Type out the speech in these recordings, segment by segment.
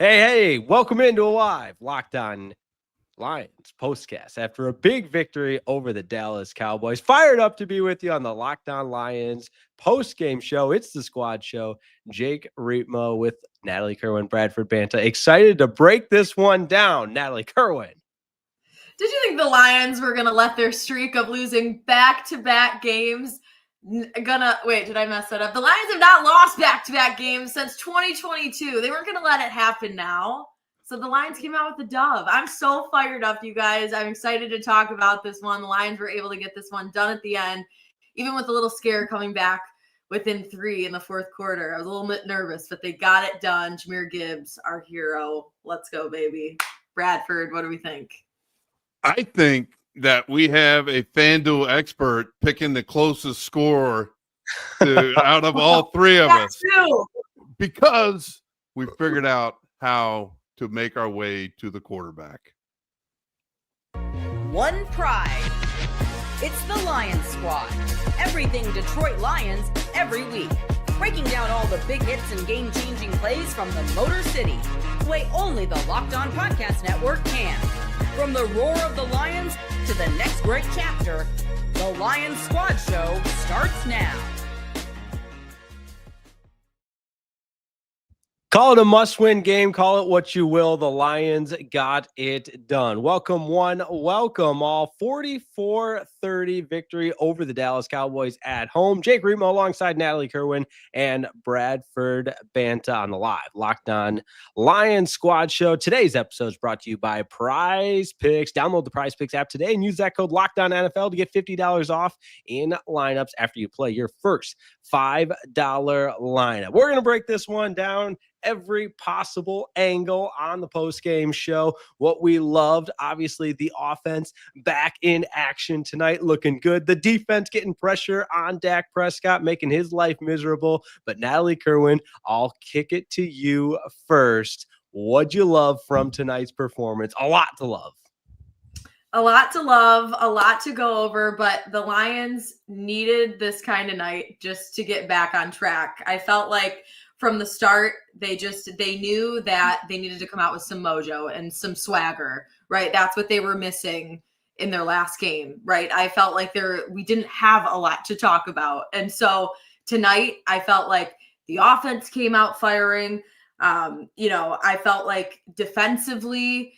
Hey, welcome into a live Locked On Lions postcast after a big victory over the Dallas Cowboys. Fired up to be with you on the Locked On Lions postgame show. It's the squad show. Jake Riepma with Natalie Kerwin, Bradford Banta. Excited to break this one down. Natalie Kerwin. Did you think the Lions were going to let their streak of losing back-to-back games did I mess that up? The Lions have not lost back-to-back games since 2022. They weren't going to let it happen now. So the Lions came out with the dub. I'm so fired up, you guys. I'm excited to talk about this one. The Lions were able to get this one done at the end, even with a little scare coming back within 3 in the fourth quarter. I was a little bit nervous, but they got it done. Jahmyr Gibbs, our hero. Let's go, baby. Bradford, what do we think? I think that we have a FanDuel expert picking the closest score out of all three of us. Too. Because we figured out how to make our way to the quarterback. One pride. It's the Lions Squad. Everything Detroit Lions every week. Breaking down all the big hits and game-changing plays from the Motor City. The way only the Locked On Podcast Network can. From the roar of the Lions to the next great chapter, the Lions Squad Show starts now. Call it a must-win game. Call it what you will. The Lions got it done. Welcome one, welcome all. 44-30 victory over the Dallas Cowboys at home. Jake Riepma alongside Natalie Kerwin and Bradford Banta on the live Locked On Lions Squad Show. Today's episode is brought to you by Prize Picks. Download the Prize Picks app today and use that code LOCKEDONNFL to get $50 off in lineups after you play your first $5 lineup. We're going to break this one down. Every possible angle on the post-game show. What we loved, obviously, the offense back in action tonight, looking good. The defense getting pressure on Dak Prescott, making his life miserable. But Natalie Kerwin, I'll kick it to you first. What'd you love from tonight's performance? A lot to love. A lot to love, a lot to go over, but the Lions needed this kind of night just to get back on track. I felt like from the start, they knew that they needed to come out with some mojo and some swagger, right? That's what they were missing in their last game, right? I felt like we didn't have a lot to talk about. And so tonight, I felt like the offense came out firing. I felt like defensively,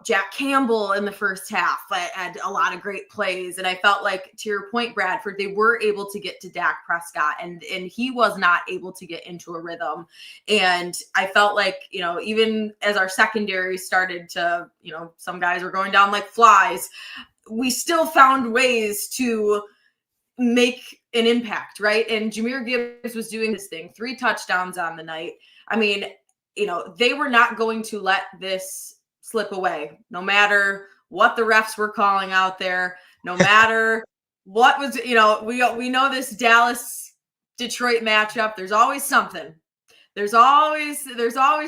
Jack Campbell in the first half had a lot of great plays. And I felt like, to your point, Bradford, they were able to get to Dak Prescott and he was not able to get into a rhythm. And I felt like, even as our secondary started to, some guys were going down like flies, we still found ways to make an impact, right? And Jahmyr Gibbs was doing this thing, 3 touchdowns on the night. I mean, they were not going to let this slip away, no matter what the refs were calling out there, no matter what was, we know this Dallas Detroit matchup. There's always something. There's always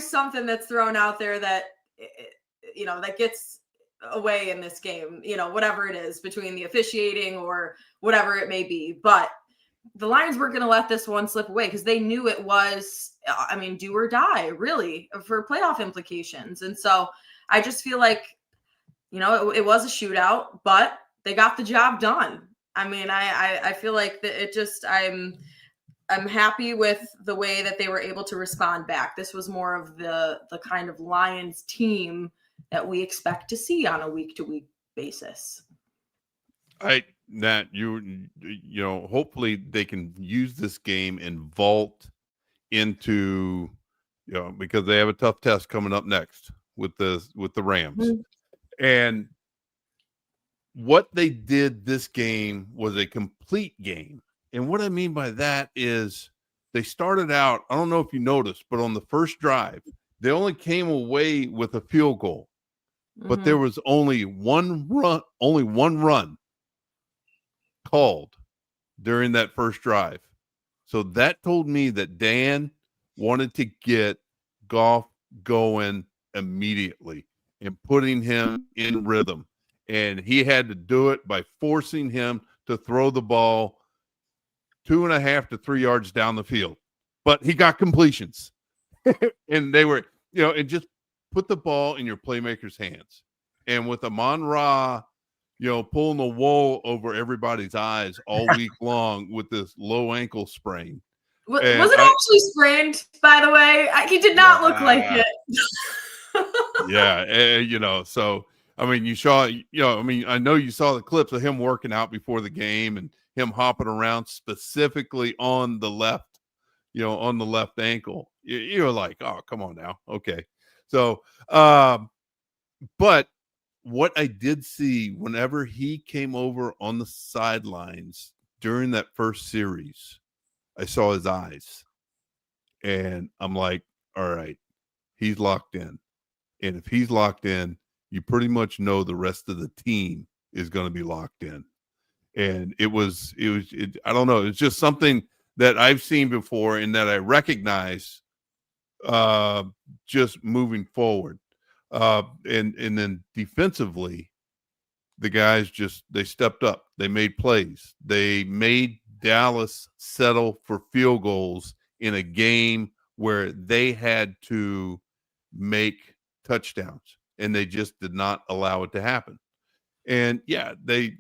something that's thrown out there that, that gets away in this game, whatever it is, between the officiating or whatever it may be. But the Lions weren't going to let this one slip away because they knew it was, do or die, really, for playoff implications. And so I just feel like, it was a shootout, but they got the job done. I feel like that I'm happy with the way that they were able to respond back. This was more of the kind of Lions team that we expect to see on a week-to-week basis. Hopefully they can use this game and vault into, because they have a tough test coming up next with the Rams. Mm-hmm. And what they did this game was a complete game. And what I mean by that is they started out, I don't know if you noticed, but on the first drive, they only came away with a field goal. Mm-hmm. But there was only one run called during that first drive. So that told me that Dan wanted to get Goff going immediately and putting him in rhythm. And he had to do it by forcing him to throw the ball 2.5 to 3 yards down the field. But he got completions. and they were, and just put the ball in your playmaker's hands. And with Amon-Ra, pulling the wool over everybody's eyes all week long with this low ankle sprain. Was it actually sprained, by the way? He did not look like it. Yeah. So, I mean, you saw, I know you saw the clips of him working out before the game and him hopping around specifically on the left, on the left ankle. You're like, oh, come on now. Okay. So, but what I did see whenever he came over on the sidelines during that first series, I saw his eyes and I'm like, all right, he's locked in. And if he's locked in, you pretty much know the rest of the team is going to be locked in. And it was I don't know. It's just something that I've seen before and that I recognize just moving forward. And then defensively, the guys they stepped up. They made plays. They made Dallas settle for field goals in a game where they had to make touchdowns, and they just did not allow it to happen. And yeah, they,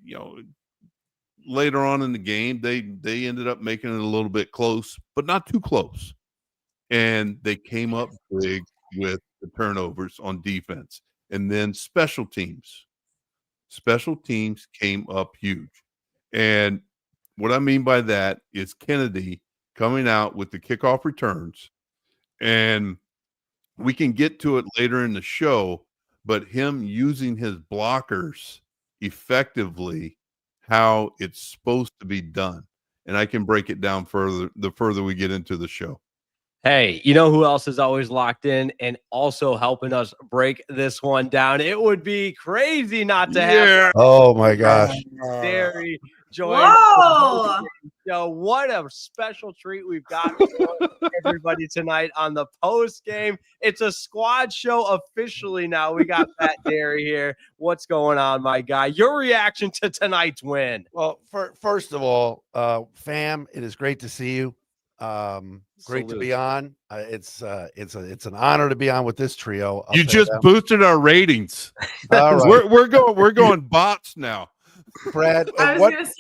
later on in the game, they ended up making it a little bit close, but not too close. And they came up big with the turnovers on defense. And then special teams came up huge. And what I mean by that is Kennedy coming out with the kickoff returns. And we can get to it later in the show, but him using his blockers effectively, how it's supposed to be done. And I can break it down further the further we get into the show. Hey, you know who else is always locked in and also helping us break this one down? It would be crazy not to have. Oh my gosh. Derry join. Whoa! Yo, what a special treat we've got for everybody tonight on the post game. It's a squad show officially now. We got Pat Derry here. What's going on, my guy? Your reaction to tonight's win? Well, first of all, fam, it is great to see you. Great to be on. It's an honor to be on with this trio. You just boosted our ratings. All right. We're going bots now. Brad, I was going to say,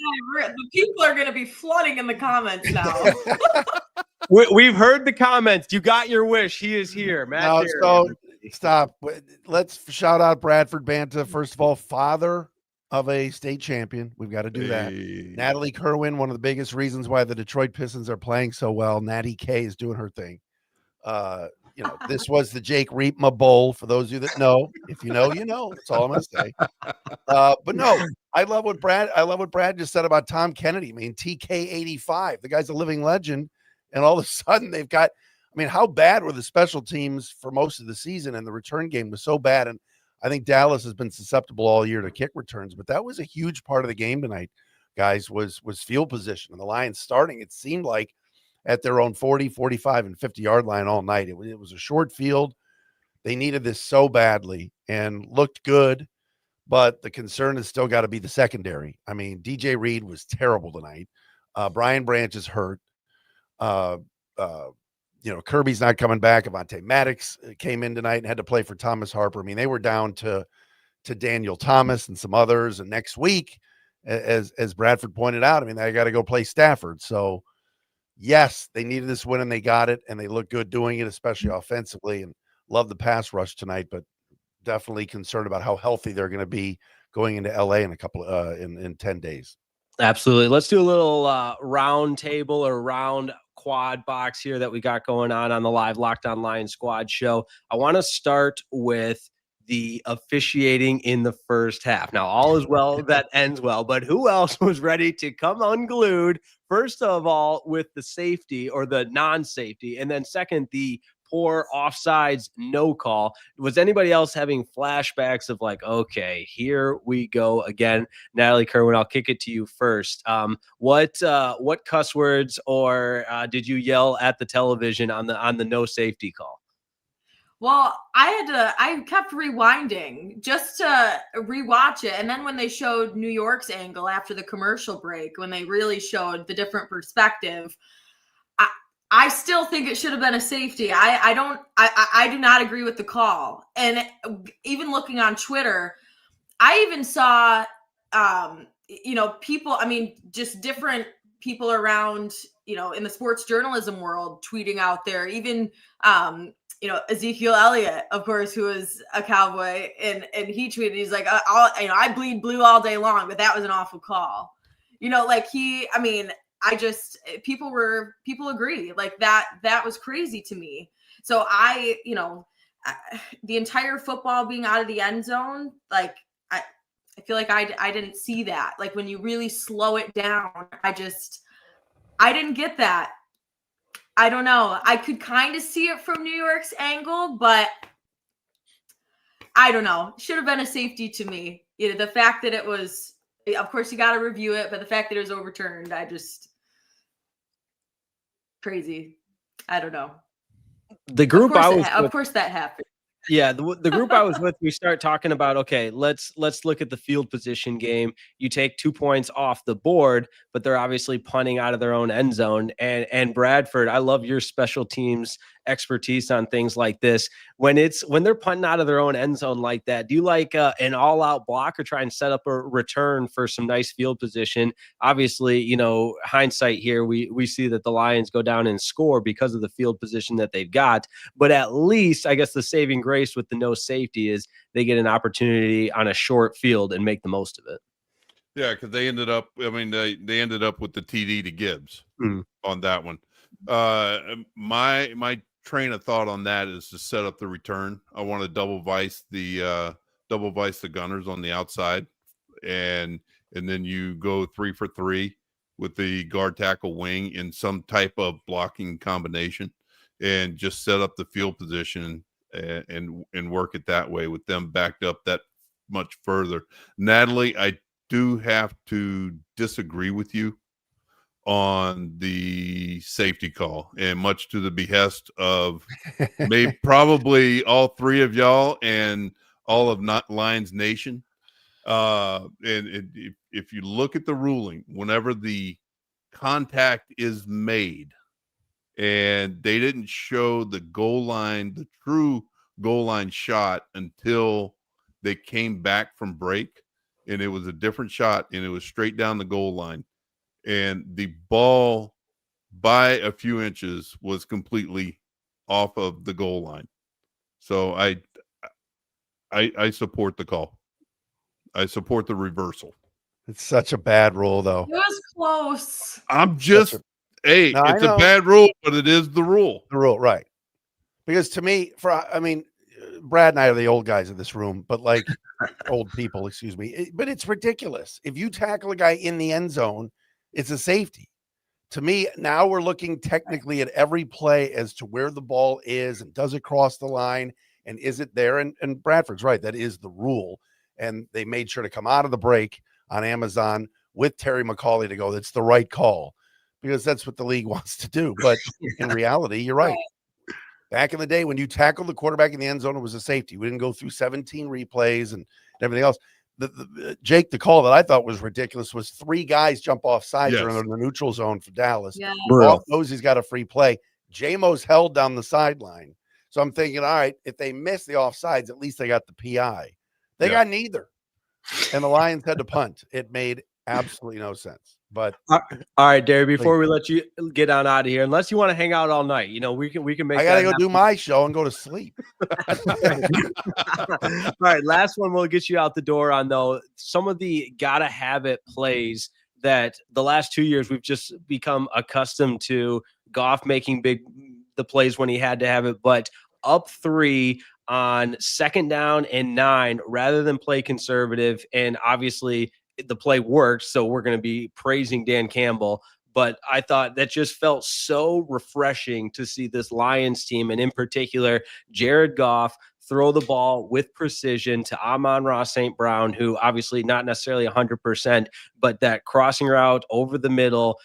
the people are going to be flooding in the comments now. We've heard the comments. You got your wish. He is here, Matt. So stop. Let's shout out Bradford Banta. First of all, father of a state champion. We've got to do that. Natalie Kerwin, one of the biggest reasons why the Detroit Pistons are playing so well. Natty K is doing her thing. This was the Jake Riepma Bowl. For those of you that know, if you know, you know. That's all I'm going to say. But no, I love what Brad just said about Tom Kennedy. I mean, TK85. The guy's a living legend, and all of a sudden they've got. I mean, how bad were the special teams for most of the season? And the return game was so bad. And I think Dallas has been susceptible all year to kick returns, but that was a huge part of the game tonight, guys, was field position. And the Lions starting, it seemed like, at their own 40, 45, and 50-yard line all night. It was a short field. They needed this so badly and looked good, but the concern has still got to be the secondary. I mean, DJ Reed was terrible tonight. Brian Branch is hurt. Kirby's not coming back. Avonte Maddox came in tonight and had to play for Thomas Harper. I mean, they were down to Daniel Thomas and some others. And next week, as Bradford pointed out, I mean, they got to go play Stafford. So, yes, they needed this win and they got it, and they look good doing it, especially offensively, and love the pass rush tonight, but definitely concerned about how healthy they're going to be going into LA in a couple in 10 days. Absolutely. Let's do a little round table or round quad box here that we got going on the live Locked On Lions squad show. I want to start with the officiating in the first half. Now, all is well that ends well, but who else was ready to come unglued? First of all, with the safety or the non-safety, and then second, the poor offsides no call. Was anybody else having flashbacks of like, okay, here we go again? Natalie Kerwin, I'll kick it to you first. What cuss words or did you yell at the television on the no safety call? Well, I kept rewinding just to rewatch it. And then when they showed New York's angle after the commercial break, when they really showed the different perspective, I still think it should have been a safety. I do not agree with the call. And even looking on Twitter, I even saw, people, just different people around, in the sports journalism world tweeting out there, even, Ezekiel Elliott, of course, who is a Cowboy, and he tweeted, he's like, I bleed blue all day long, but that was an awful call. People agree, like that was crazy to me. So the entire football being out of the end zone, like I feel like I didn't see that. Like when you really slow it down, I didn't get that. I don't know. I could kind of see it from New York's angle, but I don't know. Should have been a safety to me. The fact that it was, of course you got to review it, but the fact that it was overturned, crazy. I don't know. The group of course that happened. Yeah, the group I was with, we start talking about, okay, let's look at the field position game. You take 2 points off the board, but they're obviously punting out of their own end zone. And Bradford, I love your special teams expertise on things like this. When they're punting out of their own end zone like that, do you like an all-out block or try and set up a return for some nice field position? Obviously, hindsight here, we see that the Lions go down and score because of the field position that they've got. But at least, I guess the saving grace with the no safety is they get an opportunity on a short field and make the most of it. Yeah, because they ended up, they ended up with the TD to Gibbs on that one. My train of thought on that is to set up the return. I want to double vice the gunners on the outside, and then you go 3 for 3 with the guard tackle wing in some type of blocking combination, and just set up the field position and work it that way with them backed up that much further. Natalie, I do have to disagree with you on the safety call, and much to the behest of probably all three of y'all and all of Not Lions Nation. If you look at the ruling, whenever the contact is made and they didn't show the goal line, the true goal line shot until they came back from break, and it was a different shot and it was straight down the goal line, and the ball by a few inches was completely off of the goal line. So I support the call. I support the reversal. It's such a bad rule, though. It was close. It's a bad rule, but it is the rule. The rule, right. Because to me, Brad and I are the old guys in this room, but like old people, excuse me. But it's ridiculous. If you tackle a guy in the end zone, it's a safety. To me, now we're looking technically at every play as to where the ball is and does it cross the line and is it there? And Bradford's right. That is the rule. And they made sure to come out of the break on Amazon with Terry McCauley to go, that's the right call, because that's what the league wants to do. But in reality, you're right. Back in the day when you tackled the quarterback in the end zone, it was a safety. We didn't go through 17 replays and everything else. Jake, the call that I thought was ridiculous was 3 guys jump off sides or in the neutral zone for Dallas. Yeah. Off those, he's got a free play. J-Mo's held down the sideline. So I'm thinking, all right, if they miss the offsides, at least they got the PI. They got neither. And the Lions had to punt. It made absolutely no sense. But all right, Derry, before we let you get on out of here, unless you want to hang out all night, we can make. I gotta go do my show and go to sleep. All right, last one we'll get you out the door on, though. Some of the gotta have it plays that the last 2 years we've just become accustomed to. Goff making the plays when he had to have it, but up 3 on 2nd down and 9 rather than play conservative, and obviously the play worked, so we're going to be praising Dan Campbell. But I thought that just felt so refreshing to see this Lions team, and in particular, Jared Goff, throw the ball with precision to Amon-Ra St. Brown, who obviously not necessarily 100%, but that crossing route over the middle,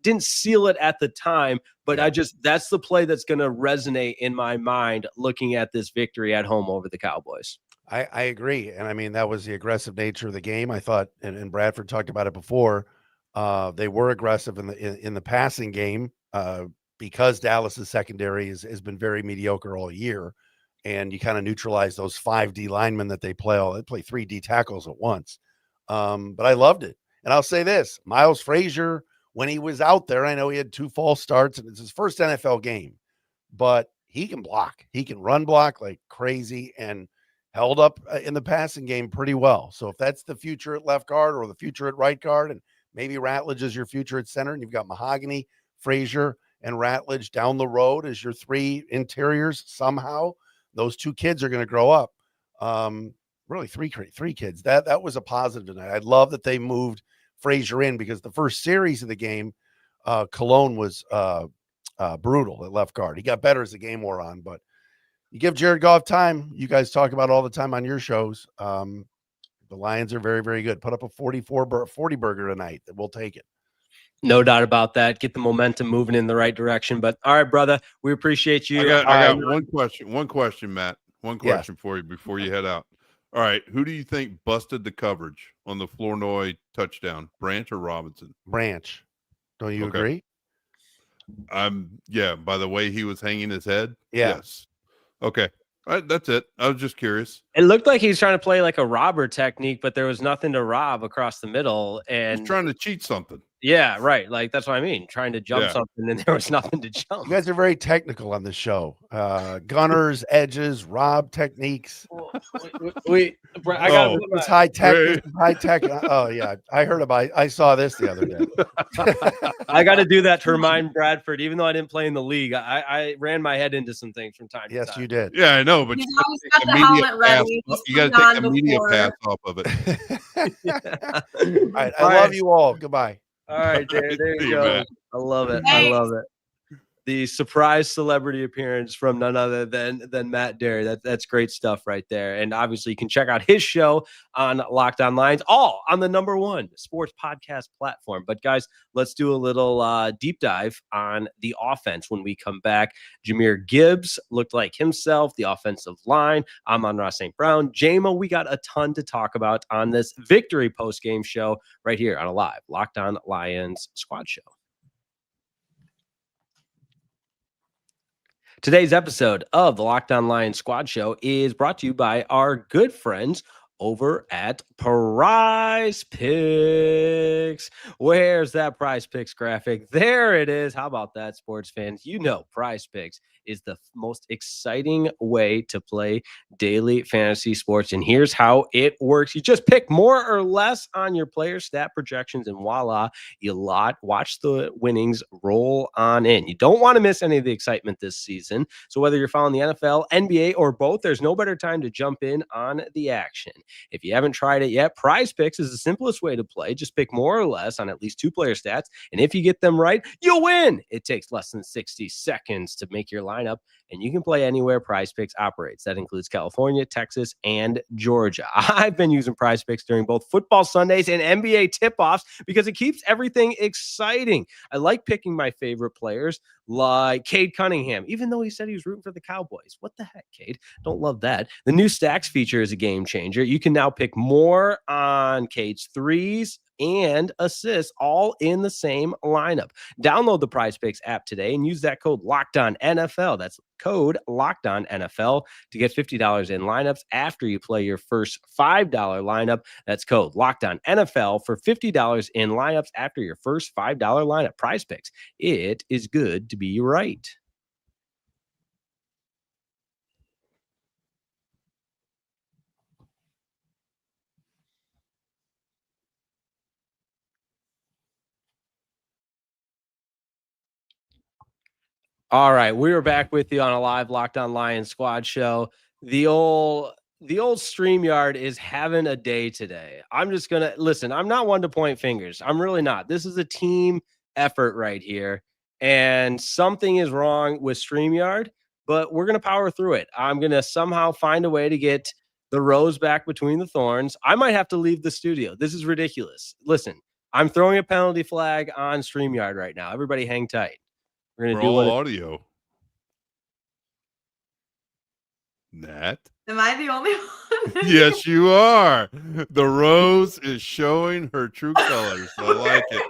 didn't seal it at the time, but that's the play that's going to resonate in my mind looking at this victory at home over the Cowboys. I agree. And that was the aggressive nature of the game. I thought, and Bradford talked about it before, they were aggressive in the passing game. because Dallas's secondary has been very mediocre all year, and you kind of neutralize those 5 D linemen that they play. They play 3 D tackles at once. But I loved it. And I'll say this, Miles Frazier, when he was out there, I know he had 2 false starts, and it's his first NFL game, but he can block. He can run block like crazy and held up in the passing game pretty well. So if that's the future at left guard or the future at right guard, and maybe Ratledge is your future at center, and you've got Mahogany, Frazier, and Ratledge down the road as your 3 interiors somehow, those 2 kids are going to grow up. Really 3 kids. That was a positive tonight. I love that they moved Frazier in, because the first series of the game, Cologne was brutal at left guard. He got better as the game wore on, but you give Jared Goff time. You guys talk about all the time on your shows. The Lions are very, very good. Put up a 40 burger tonight. We'll take it. No doubt about that. Get the momentum moving in the right direction. But all right, brother, we appreciate you. I got one question, Matt. One question for you before you head out. All right, who do you think busted the coverage on the Flournoy touchdown, Branch or Robinson? Branch. Don't you agree? Yeah, by the way he was hanging his head. Yeah. Yes. Okay. All right, that's it. I was just curious. It looked like he was trying to play like a robber technique, but there was nothing to rob across the middle. And he's trying to cheat something. Yeah, right. Like, that's what I mean. Trying to jump something, and there was nothing to jump. You guys are very technical on this show. Gunners, edges, rob techniques. I got it's high tech. High tech. Oh yeah, I heard about. I saw this the other day. I got to do that to remind Bradford. Even though I didn't play in the league, I ran my head into some things from time to time. Yes, you did. Yeah, I know, but you got to take a media pass off of it. All right, I love you all. Goodbye. All right, there you go. Man. I love it. I love it. The surprise celebrity appearance from none other than Matt Derry. That's great stuff right there. And obviously you can check out his show on Locked On Lions, all on the #1 sports podcast platform. But guys, let's do a little deep dive on the offense when we come back. Jahmyr Gibbs looked like himself, the offensive line. Amon-Ra St. Brown. JMO, we got a ton to talk about on this victory post-game show right here on a live Locked On Lions squad show. Today's episode of the Locked On Lions Squad Show is brought to you by our good friends over at Prize Picks. Where's that Prize Picks graphic? There it is. How about that, sports fans? You know Prize Picks is the most exciting way to play daily fantasy sports. And here's how it works. You just pick more or less on your player stat projections, and voila, you watch the winnings roll on in. You don't want to miss any of the excitement this season. So whether you're following the NFL, NBA, or both, there's no better time to jump in on the action. If you haven't tried it yet, Prize Picks is the simplest way to play. Just pick more or less on at least 2 player stats, and if you get them right, you'll win. It takes less than 60 seconds to make your lineup, and you can play anywhere Prize Picks operates. That includes California, Texas, and Georgia. I've been using Prize Picks during both football Sundays and NBA tip-offs because it keeps everything exciting. I like picking my favorite players like Cade Cunningham, even though he said he was rooting for the Cowboys. What the heck, Cade? Don't love that. The new stacks feature is a game changer. You can now pick more on Cade's threes and assists all in the same lineup. Download the Prize Picks app today and use that code LOCKEDONNFL. That's code LOCKEDONNFL to get $50 in lineups after you play your first $5 lineup. That's code LOCKEDONNFL for $50 in lineups after your first $5 lineup. Prize Picks. It is good to be right. All right, we are back with you on a live Locked On Lions squad show. The old StreamYard is having a day today. I'm just going to listen. I'm not one to point fingers. I'm really not. This is a team effort right here, and something is wrong with StreamYard, but we're going to power through it. I'm going to somehow find a way to get the rose back between the thorns. I might have to leave the studio. This is ridiculous. Listen, I'm throwing a penalty flag on StreamYard right now. Everybody hang tight. We're going to do all audio. Nat? Am I the only one? Yes, you are. The rose is showing her true colors. I like it.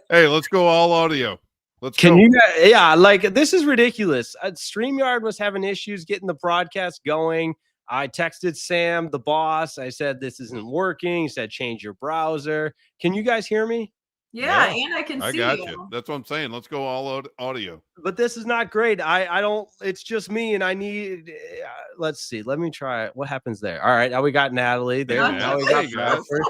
Hey, let's go all audio. Let's Can go. you guys, yeah, like this is ridiculous. StreamYard was having issues getting the broadcast going. I texted Sam, the boss. I said, this isn't working. He said, change your browser. Can you guys hear me? Yeah, and I can I see got you. you. That's what I'm saying. Let's go all audio. But this is not great. I don't, it's just me and I need, let's see. Let me try it. What happens there? All right. Now we got Natalie there. Hey, Now we Nat. got Hey, guys. Bradford.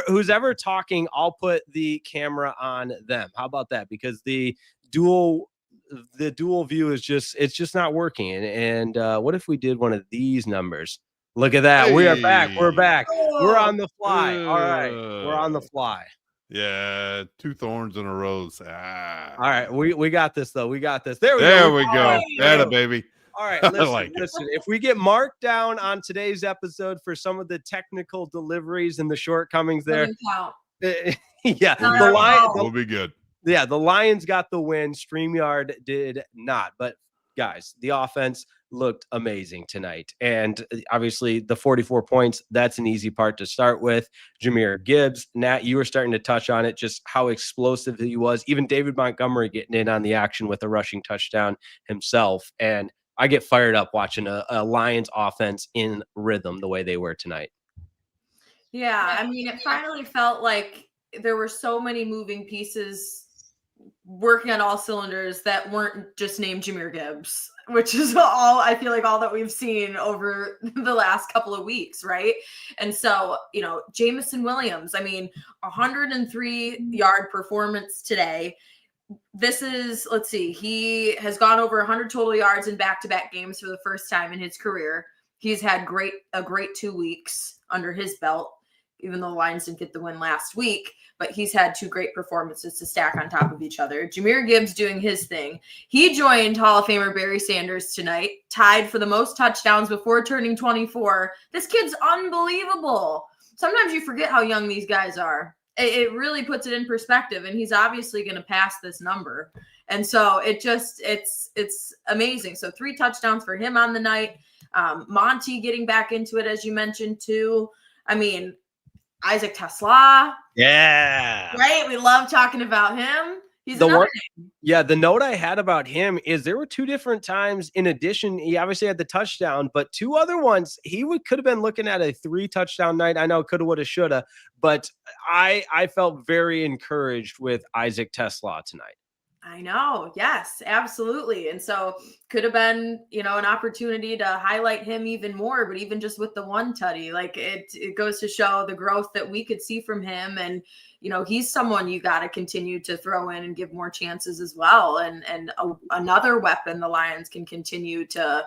Who's ever talking, I'll put the camera on them. How about that? Because the dual view is it's just not working. And what if we did one of these numbers? Look at that. We are back. We're back. We're on the fly. All right. We're on the fly. Yeah, 2 thorns in a rose. All right. We got this though. We got this. There we go. Atta baby. All right, listen. If we get marked down on today's episode for some of the technical deliveries and the shortcomings there, yeah, we'll be good. Yeah, the Lions got the win. StreamYard did not. But guys, the offense looked amazing tonight. And obviously the 44 points, that's an easy part to start with. Jahmyr Gibbs, Nat, you were starting to touch on it, just how explosive he was. Even David Montgomery getting in on the action with a rushing touchdown himself. And I get fired up watching a Lions offense in rhythm the way they were tonight. Yeah, I mean, it finally felt like there were so many moving pieces working on all cylinders that weren't just named Jahmyr Gibbs, which is all that we've seen over the last couple of weeks, right? And so, Jamison Williams, 103-yard performance today. This is, let's see, he has gone over 100 total yards in back-to-back games for the first time in his career. He's had a great 2 weeks under his belt, even though the Lions didn't get the win last week, but he's had 2 great performances to stack on top of each other. Jahmyr Gibbs doing his thing. He joined Hall of Famer Barry Sanders tonight, tied for the most touchdowns before turning 24. This kid's unbelievable. Sometimes you forget how young these guys are. It really puts it in perspective, and he's obviously going to pass this number. And so it's amazing. So 3 touchdowns for him on the night. Monty getting back into it, as you mentioned, too. Isaac Tesla. Yeah. Right? We love talking about him. He's the note I had about him is there were 2 different times. In addition, he obviously had the touchdown, but 2 other ones he could have been looking at a 3 touchdown night. I know coulda, woulda, shoulda, but I felt very encouraged with Isaac Tesla tonight. I know. Yes, absolutely. And so could have been, an opportunity to highlight him even more, but even just with the 1 tutty, like it goes to show the growth that we could see from him. And, he's someone you got to continue to throw in and give more chances as well. And another weapon the Lions can continue to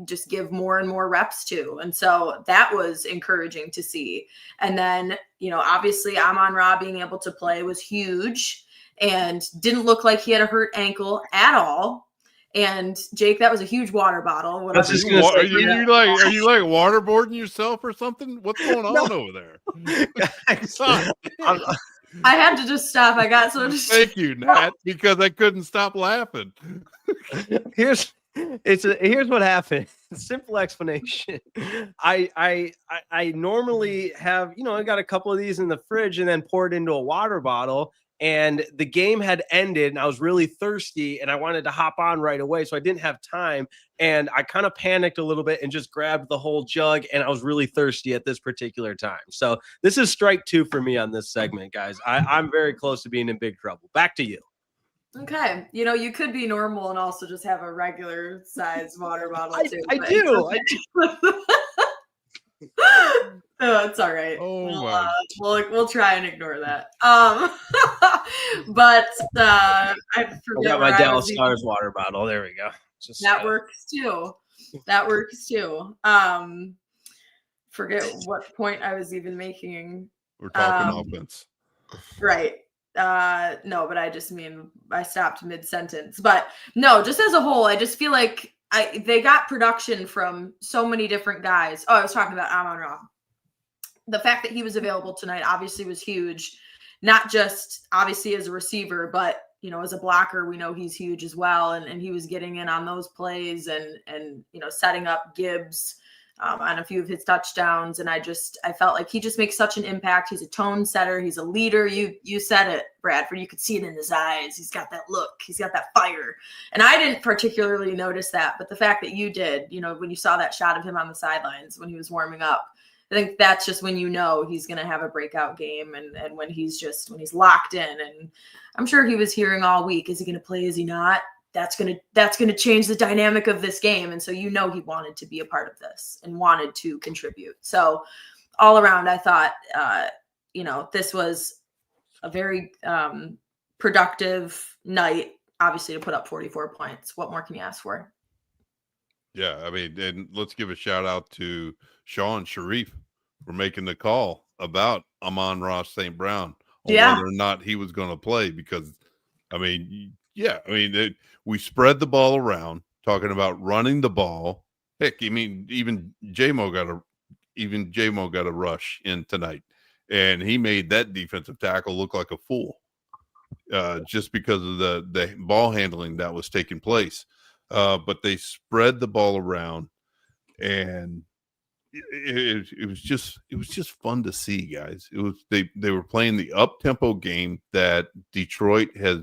just give more and more reps to. And so that was encouraging to see. And then, obviously Amon-Ra being able to play was huge. And didn't look like he had a hurt ankle at all. And Jake, that was a huge water bottle. Are you like waterboarding yourself or something? What's going on over there? I had to just stop. I got so Thank you, Nat, because I couldn't stop laughing. Here's what happened. Simple explanation. I normally have, I got a couple of these in the fridge and then pour it into a water bottle. And the game had ended and I was really thirsty and I wanted to hop on right away. So I didn't have time. And I kind of panicked a little bit and just grabbed the whole jug. And I was really thirsty at this particular time. So this is strike 2 for me on this segment, guys. I'm very close to being in big trouble. Back to you. Okay. You could be normal and also just have a regular size water bottle too. I do. Oh, it's all right. We'll try and ignore that. But I got my Dallas Stars water bottle. There we go. That works too. Forget what point I was even making. We're talking offense, right? No, but I just mean I stopped mid-sentence. But no, just as a whole, I just feel like they got production from so many different guys. Oh, I was talking about Amon-Ra. The fact that he was available tonight obviously was huge, not just obviously as a receiver, but, as a blocker, we know he's huge as well. And he was getting in on those plays and setting up Gibbs on a few of his touchdowns. And I felt like he just makes such an impact. He's a tone setter. He's a leader. You said it, Bradford. You could see it in his eyes. He's got that look. He's got that fire. And I didn't particularly notice that, but the fact that you did, when you saw that shot of him on the sidelines when he was warming up, I think that's just when he's going to have a breakout game, and when he's locked in. And I'm sure he was hearing all week, is he going to play? Is he not? That's going to change the dynamic of this game. And so, he wanted to be a part of this and wanted to contribute. So all around, I thought, this was a very productive night, obviously, to put up 44 points. What more can you ask for? Yeah. I mean, and let's give a shout out to Sean Sharif for making the call about Amon-Ra St. Brown on whether or not he was going to play, because we spread the ball around, talking about running the ball. Heck, even J-Mo got a rush in tonight, and he made that defensive tackle look like a fool, just because of the ball handling that was taking place. But they spread the ball around, and it was just fun to see, guys. They were playing the up-tempo game that Detroit has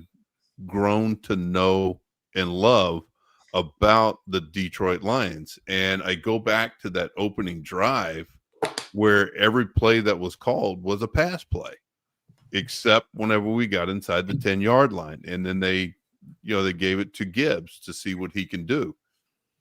grown to know and love about the Detroit Lions. And I go back to that opening drive where every play that was called was a pass play, except whenever we got inside the 10-yard line. And then they gave it to Gibbs to see what he can do.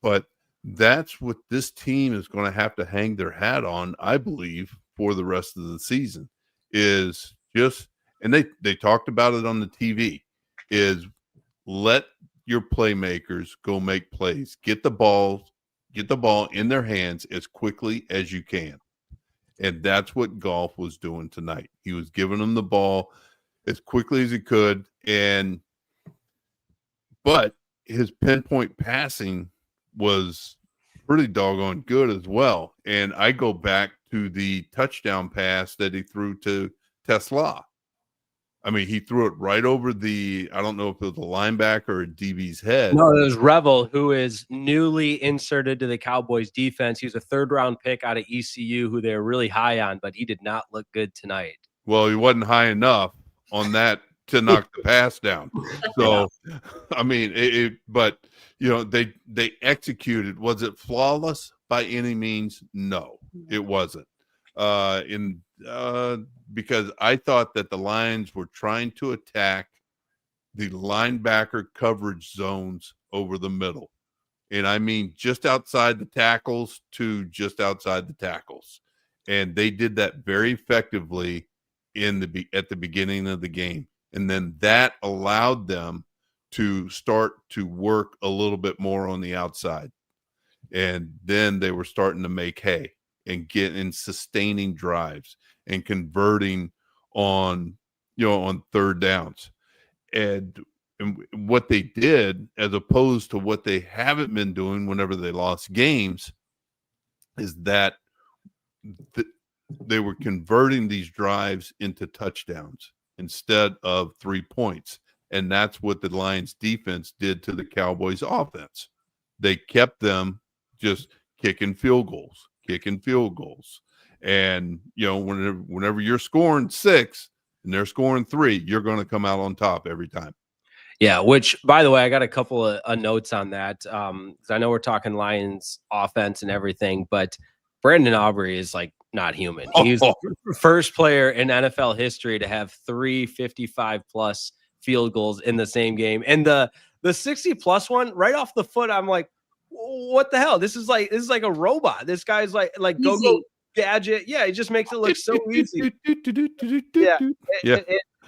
But that's what this team is going to have to hang their hat on, I believe, for the rest of the season, is just, and they talked about it on the TV, is let your playmakers go make plays. Get the ball in their hands as quickly as you can. And that's what Goff was doing tonight. He was giving them the ball as quickly as he could. But his pinpoint passing was pretty doggone good as well. And I go back to the touchdown pass that he threw to Tesla. I mean, he threw it right over I don't know if it was a linebacker or a DB's head. No, it was Revel, who is newly inserted to the Cowboys defense. He was a 3rd-round pick out of ECU, who they were really high on, but he did not look good tonight. Well, he wasn't high enough on that to knock the pass down. So, I mean, they executed. Was it flawless by any means? No, it wasn't. Because I thought that the Lions were trying to attack the linebacker coverage zones over the middle. And I mean, just outside the tackles to just outside the tackles. And they did that very effectively at the beginning of the game. And then that allowed them to start to work a little bit more on the outside. And then they were starting to make hay and get in sustaining drives and converting on 3rd downs. And what they did, as opposed to what they haven't been doing whenever they lost games, is that they were converting these drives into touchdowns instead of 3 points. And that's what the Lions defense did to the Cowboys offense. They kept them just kicking field goals. And, whenever you're scoring 6 and they're scoring 3, you're going to come out on top every time. Yeah, which, by the way, I got a couple of notes on that. 'Cause I know we're talking Lions offense and everything, but Brandon Aubrey is like not human. He's the first player in NFL history to have 3 55-plus field goals in the same game. And the 60-plus one right off the foot, I'm like, what the hell? This is like a robot. This guy's like go gadget. Yeah, it just makes it look so easy. Yeah.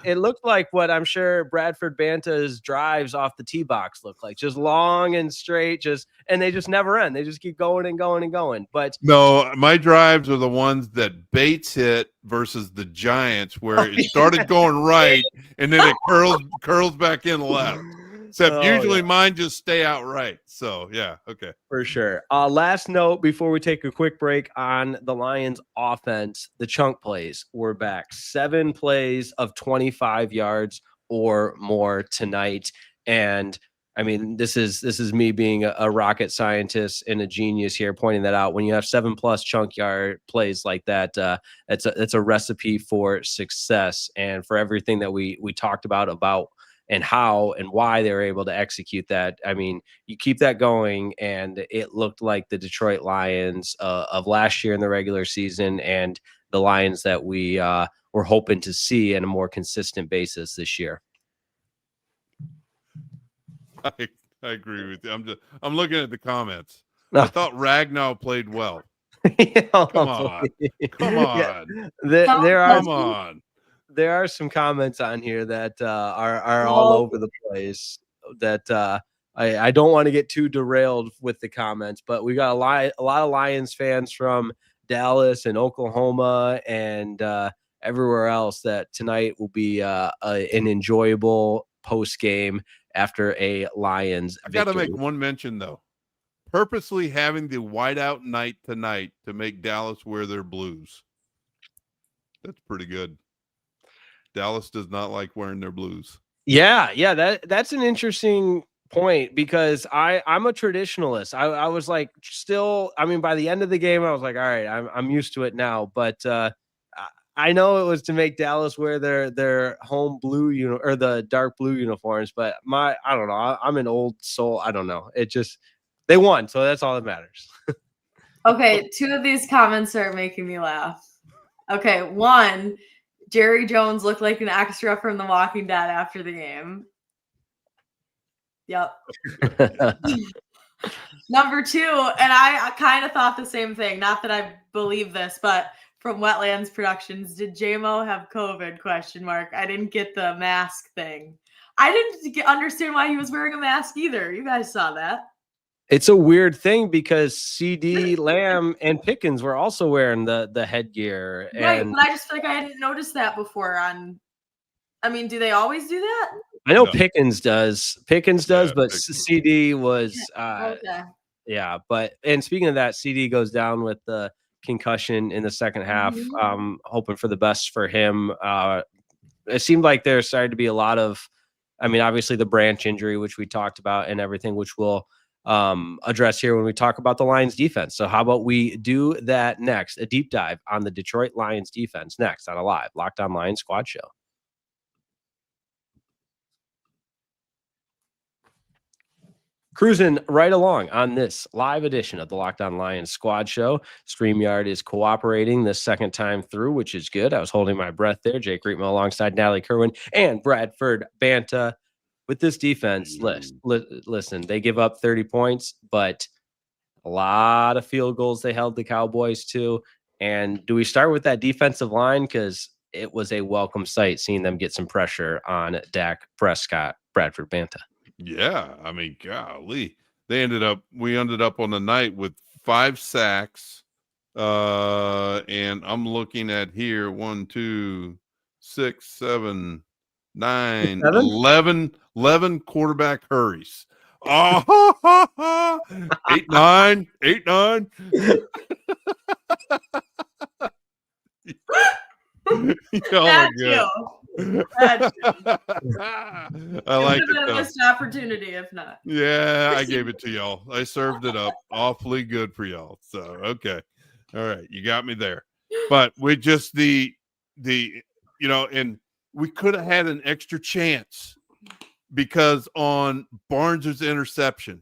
It looked like what I'm sure Bradford Banta's drives off the tee box look like, just long and straight, and they just never end. They just keep going and going and going. But no, my drives are the ones that Bates hit versus the Giants, where it started going right and then it curls back in left. Except usually mine just stay out right. So, yeah, okay. For sure. Last note before we take a quick break on the Lions offense, the chunk plays were back. 7 plays of 25 yards or more tonight. And I mean, this is me being a rocket scientist and a genius here, pointing that out. When you have 7+ chunk yard plays like that, it's a recipe for success, and for everything that we talked about and how and why they were able to execute that. I mean, you keep that going, and it looked like the Detroit Lions of last year in the regular season, and the Lions that we were hoping to see on a more consistent basis this year. I agree with you. I'm looking at the comments. I thought Ragnow played well. Come on. Yeah, come on. There are some comments on here that are all over the place that I don't want to get too derailed with the comments, but we got a lot of Lions fans from Dallas and Oklahoma and everywhere else that tonight will be an enjoyable post game after a Lions victory. I got to make one mention, though. Purposely having the whiteout night tonight to make Dallas wear their blues. That's pretty good. Dallas does not like wearing their blues. Yeah, that's an interesting point, because I'm a traditionalist. I was like, still, I mean, by the end of the game, I was like, all right, I'm used to it now. But I know it was to make Dallas wear their home blue or the dark blue uniforms. But I don't know. I'm an old soul. I don't know. It just, they won, so that's all that matters. Okay, 2 of these comments are making me laugh. Okay, 1, Jerry Jones looked like an extra from The Walking Dead after the game. Yep. Number 2, and I kind of thought the same thing. Not that I believe this, but from Wetlands Productions, did JMO have COVID? ? I didn't get the mask thing. I didn't understand why he was wearing a mask either. You guys saw that. It's a weird thing because CD Lamb and Pickens were also wearing the headgear. Right, and but I just feel like I hadn't noticed that before. I mean, do they always do that? I know Pickens does. But Pickens. CD was Okay. Yeah, but and speaking of that, CD goes down with the concussion in the second half. Hoping for the best for him. It seemed like there started to be a lot of, I mean, obviously the Branch injury, which we talked about, and everything, which we'll address here when we talk about the Lions defense. So how about we do that next? A deep dive on the Detroit Lions defense next on a live Locked On Lions Squad show. Cruising right along on this live edition of the Locked On Lions Squad Show. StreamYard is cooperating this second time through, which is good. I was holding my breath there. Jake Riepma alongside Natalie Kerwin and Bradford Banta. With this defense, listen, they give up 30 points, but a lot of field goals they held the Cowboys to. And do we start with that defensive line? Because it was a welcome sight seeing them get some pressure on Dak Prescott, Bradford Banta. Yeah, I mean, golly. We ended up on the night with 5 sacks. And I'm looking at here 1, 2, 6, 7, 9, 11 quarterback hurries. 8, 9. I like it. Missed opportunity, if not. Yeah, I gave it to y'all. I served it up awfully good for y'all. So okay, all right, you got me there. But with just the and we could have had an extra chance because on Barnes's interception,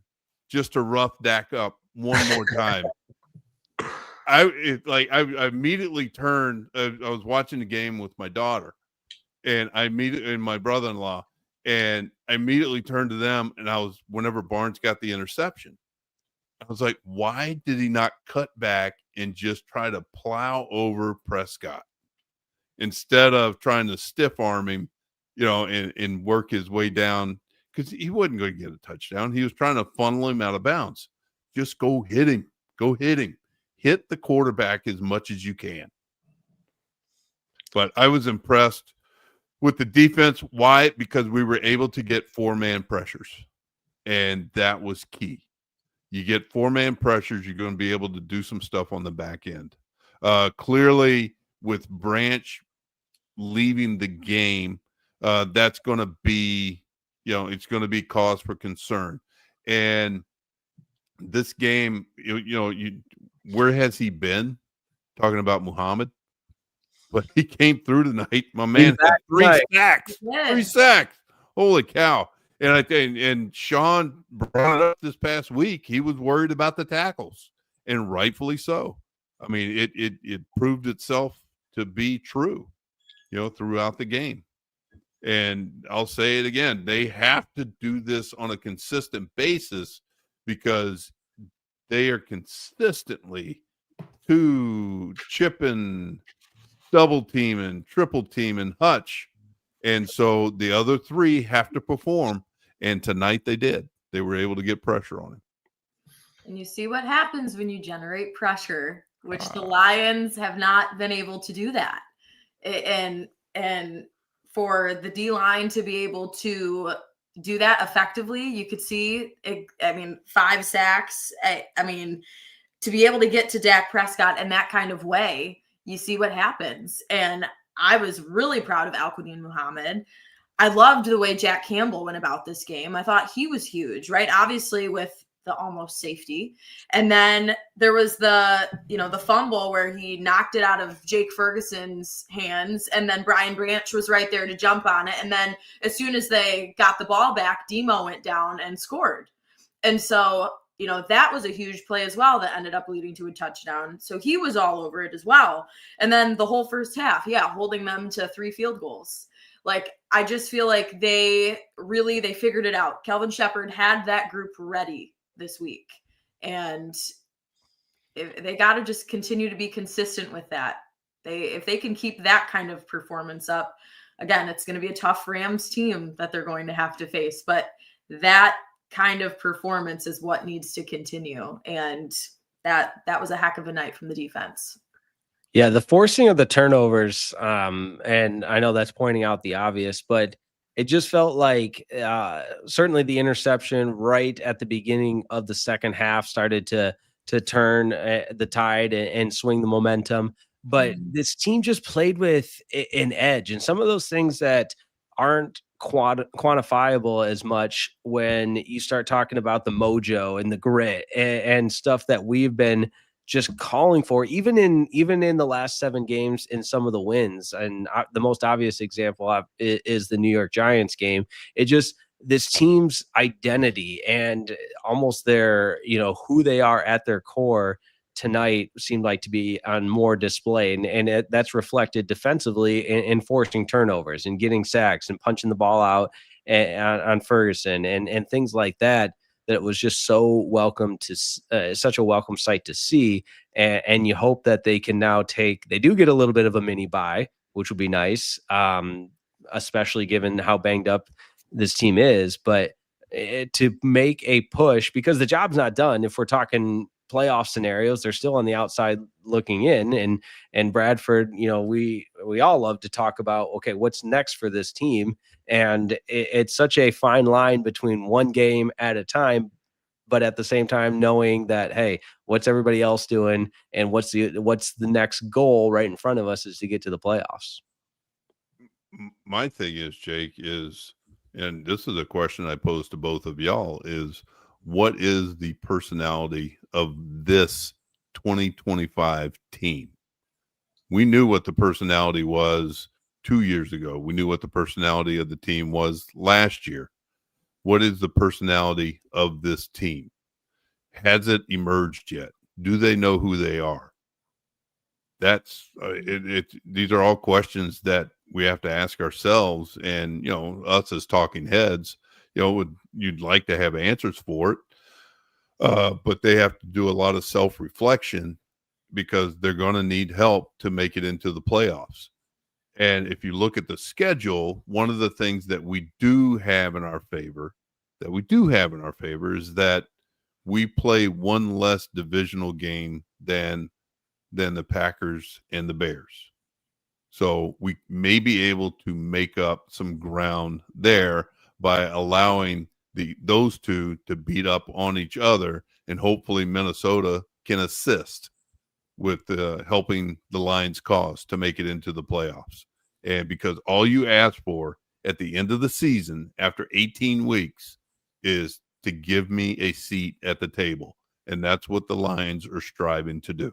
just to rough Dak up one more time. I immediately turned. I was watching the game with my daughter, and my brother-in-law, and I immediately turned to them. And whenever Barnes got the interception, I was like, why did he not cut back and just try to plow over Prescott instead of trying to stiff arm him, and work his way down? Because he wasn't going to get a touchdown. He was trying to funnel him out of bounds. Just go hit him. Hit the quarterback as much as you can. But I was impressed with the defense. Why? Because we were able to get 4-man pressures, and that was key. You get 4-man pressures, you're going to be able to do some stuff on the back end. Clearly, with Branch leaving the game, that's going to be it's going to be cause for concern. And this game, where has he been? Talking about Muhammad, but he came through tonight. My man had three sacks. Yes. 3 sacks. Holy cow! And Sean brought it up this past week. He was worried about the tackles, and rightfully so. I mean, it proved itself to be true, throughout the game. And I'll say it again, they have to do this on a consistent basis because they are consistently chipping, double teaming, triple teaming Hutch. And so the other 3 have to perform. And tonight they did. They were able to get pressure on him. And you see what happens when you generate pressure, which the Lions have not been able to do that. And for the D-line to be able to do that effectively, you could see, 5 sacks. To be able to get to Dak Prescott in that kind of way, you see what happens. And I was really proud of Al-Quadin Muhammad. I loved the way Jack Campbell went about this game. I thought he was huge, right? Obviously with the almost safety. And then there was the fumble where he knocked it out of Jake Ferguson's hands. And then Brian Branch was right there to jump on it. And then as soon as they got the ball back, Demo went down and scored. And so, that was a huge play as well that ended up leading to a touchdown. So he was all over it as well. And then the whole first half, holding them to 3 field goals. Like, I just feel like they figured it out. Kelvin Shepherd had that group ready this week. And they got to just continue to be consistent with that. If they can keep that kind of performance up, again, it's going to be a tough Rams team that they're going to have to face. But that kind of performance is what needs to continue. And that was a heck of a night from the defense. Yeah, the forcing of the turnovers, and I know that's pointing out the obvious, but it just felt like certainly the interception right at the beginning of the second half started to turn the tide and swing the momentum. But this team just played with an edge, and some of those things that aren't quantifiable as much when you start talking about the mojo and the grit and stuff that we've been just calling for, even in the last 7 games in some of the wins. And the most obvious example is the New York Giants game. It just, this team's identity and almost their, who they are at their core tonight seemed like to be on more display. And that's reflected defensively in forcing turnovers and getting sacks and punching the ball out on Ferguson and things like that. That it was just so welcome to such a welcome sight to see. And you hope that they can now they do get a little bit of a mini bye, which would be nice, especially given how banged up this team is. But to make a push, because the job's not done. If we're talking playoff scenarios, they're still on the outside looking in. And Bradford, we all love to talk about, okay, what's next for this team? And it's such a fine line between one game at a time, but at the same time knowing that, hey, what's everybody else doing, and what's the next goal right in front of us is to get to the playoffs. My thing is, Jake, and this is a question I posed to both of y'all, is what is the personality of this 2025 team? We knew what the personality was 2 years ago. We knew what the personality of the team was last year. What is the personality of this team? Has it emerged yet? Do they know who they are? That's these are all questions that we have to ask ourselves, and us as talking heads, you'd like to have answers for it, but they have to do a lot of self-reflection because they're going to need help to make it into the playoffs. And if you look at the schedule, one of the things that we do have in our favor is that we play one less divisional game than the Packers and the Bears. So we may be able to make up some ground there by allowing those two to beat up on each other, and hopefully Minnesota can assist with helping the Lions' cause to make it into the playoffs. And because all you ask for at the end of the season after 18 weeks is to give me a seat at the table. And that's what the Lions are striving to do.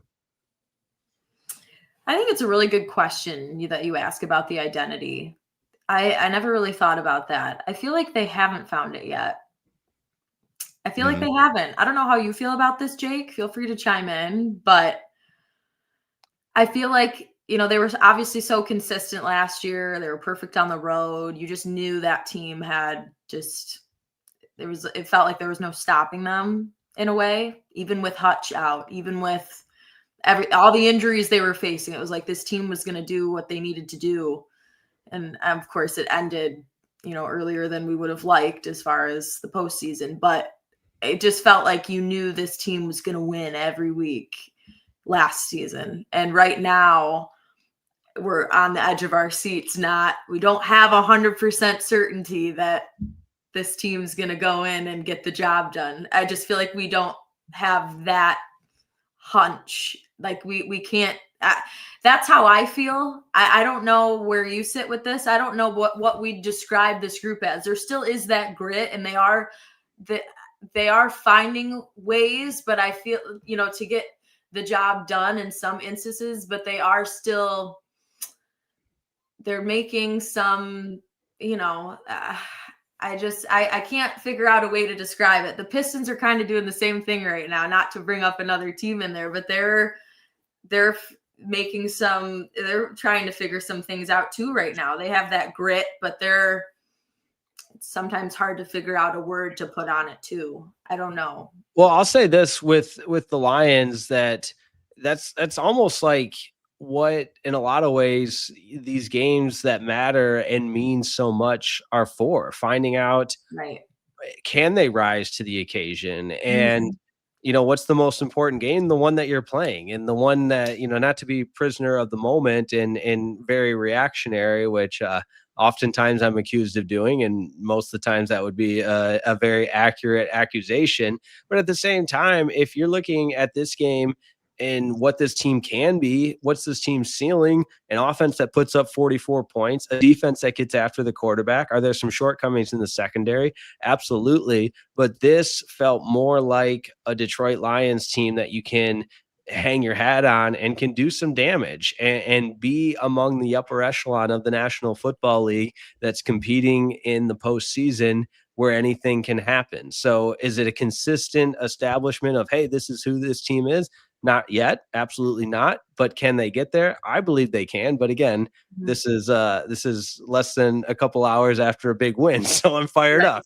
I think it's a really good question that you ask about the identity. I never really thought about that. I feel like they haven't found it yet. I feel like they haven't. I don't know how you feel about this, Jake. Feel free to chime in. But I feel like, they were obviously so consistent last year. They were perfect on the road. You just knew that team had it felt like there was no stopping them in a way, even with Hutch out, even with all the injuries they were facing. It was like this team was going to do what they needed to do. And of course it ended, earlier than we would have liked as far as the postseason, but it just felt like you knew this team was going to win every week last season. And right now we're on the edge of our seats. We don't have 100% certainty that this team's going to go in and get the job done. I just feel like we don't have that hunch. Like we can't, that's how I feel. I don't know where you sit with this. I don't know what we describe this group as. There still is that grit, and they are finding ways, but I feel, to get the job done in some instances, but they are still, they're making some, I can't figure out a way to describe it. The Pistons are kind of doing the same thing right now, not to bring up another team in there, but they're making they're trying to figure some things out too right now. They have that grit, but it's sometimes hard to figure out a word to put on it too. I don't know. Well, I'll say this with the Lions, that's almost like what in a lot of ways these games that matter and mean so much are for, finding out, right, can they rise to the occasion? And what's the most important game? The one that you're playing, and the one that, not to be prisoner of the moment and very reactionary, which oftentimes I'm accused of doing. And most of the times that would be a very accurate accusation. But at the same time, if you're looking at this game and what this team can be, what's this team's ceiling? An offense that puts up 44 points, a defense that gets after the quarterback. Are there some shortcomings in the secondary? Absolutely. But this felt more like a Detroit Lions team that you can hang your hat on and can do some damage and be among the upper echelon of the National Football League that's competing in the postseason, where anything can happen. So is it a consistent establishment of, hey, this is who this team is? Not yet. Absolutely not. But can they get there? I believe they can. But again, this is less than a couple hours after a big win. So I'm fired up.